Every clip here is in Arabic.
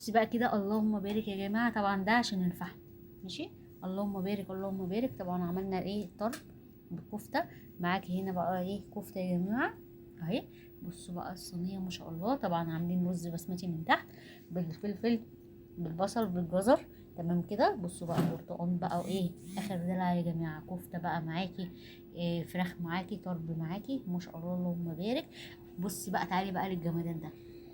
بس بقى كده اللهم بارك يا جماعه، طبعا ده عشان الفحم. ماشي. اللهم بارك اللهم بارك. طبعا عملنا ايه؟ طرب بالكفته. معاكي هنا بقى ايه؟ كفته يا جماعه اهي. بصوا بقى الصينيه ما شاء الله. طبعا عاملين رز بسمتي من تحت بالفلفل بالبصل بالجزر. تمام كده. بصوا بقى البرتقال بقى وايه اخر دلع يا جماعه. كفته بقى معاكي، إيه فراخ معاكي، طرب معاكي، ما شاء الله اللهم بارك. بصي بقى تعالي بقى للجمدان ده.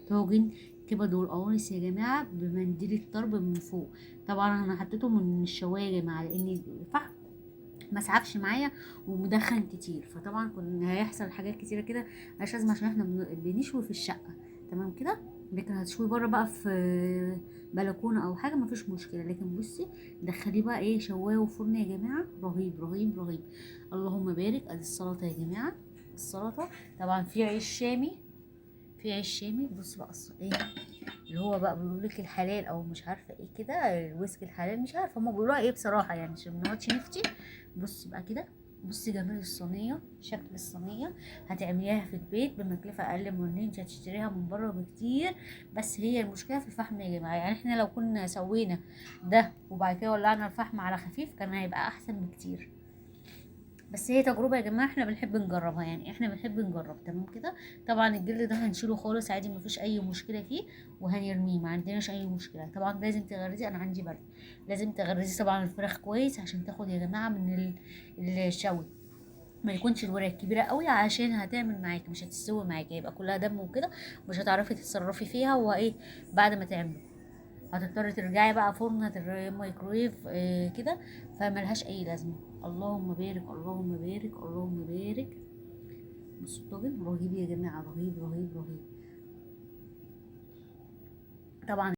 طاجن كبد والقوانص يا جماعه بمنديل الطرب من فوق. طبعا انا حطيته من الشوايه يا جماعه لان الفحم ما سعفش معايا ومدخن كتير، فطبعا كنا هيحصل حاجات كتيره كده ملهاش لازمه عشان احنا بنشوي في الشقه. تمام كده. لكن هتشوي بره بقى في بلكونه او حاجه مفيش مشكله. لكن بصي دخليه بقى ايه شوايه وفرن يا جماعه رهيب رهيب رهيب. اللهم بارك. ادي السلطه يا جماعه. السلطه طبعا في عيش شامي. في عيش شامي. بص بقى ايه اللي هو بقى بيقولوا لك الحلال او مش عارفه ايه كده، الويسك الحلال مش عارفه هما بيقولوها ايه بصراحه يعني عشان ما نقعدش نفتي. بص بقى كده. بصي جمال الصينيه، شكل الصينيه. هتعمليها في البيت بمكلفه اقل من ان انت هتشتريها من بره بكتير. بس هي المشكله في الفحم يا جماعه. يعني احنا لو كنا سوينا ده وبعد كده ولعنا الفحم على خفيف كان هيبقى احسن بكتير. بس هي تجربة يا جماعة احنا بنحب نجربها، يعني احنا بنحب نجرب. تمام كده. طبعا الجلد ده هنشيله خالص عادي مفيش اي مشكلة فيه وهنرميه ما عندناش اي مشكلة. طبعا لازم تغرزي، انا عندي برد، لازم تغرزي طبعا الفراخ كويس عشان تاخد يا جماعة من الشوي. ما يكونش الورق كبيرة قوي عشان هتعمل معاكي مش هتستوي معاكي، يبقى كلها دم وكده مش هتعرفي تتصرفي فيها وايه بعد ما تعملي. هتضطري ترجعي بقى فرن مايكرويف كده، فملهاش اي لازمه. اللهم بارك اللهم بارك اللهم بارك. بصوا الطاجن رهيب يا جماعه رهيب رهيب رهيب. طبعا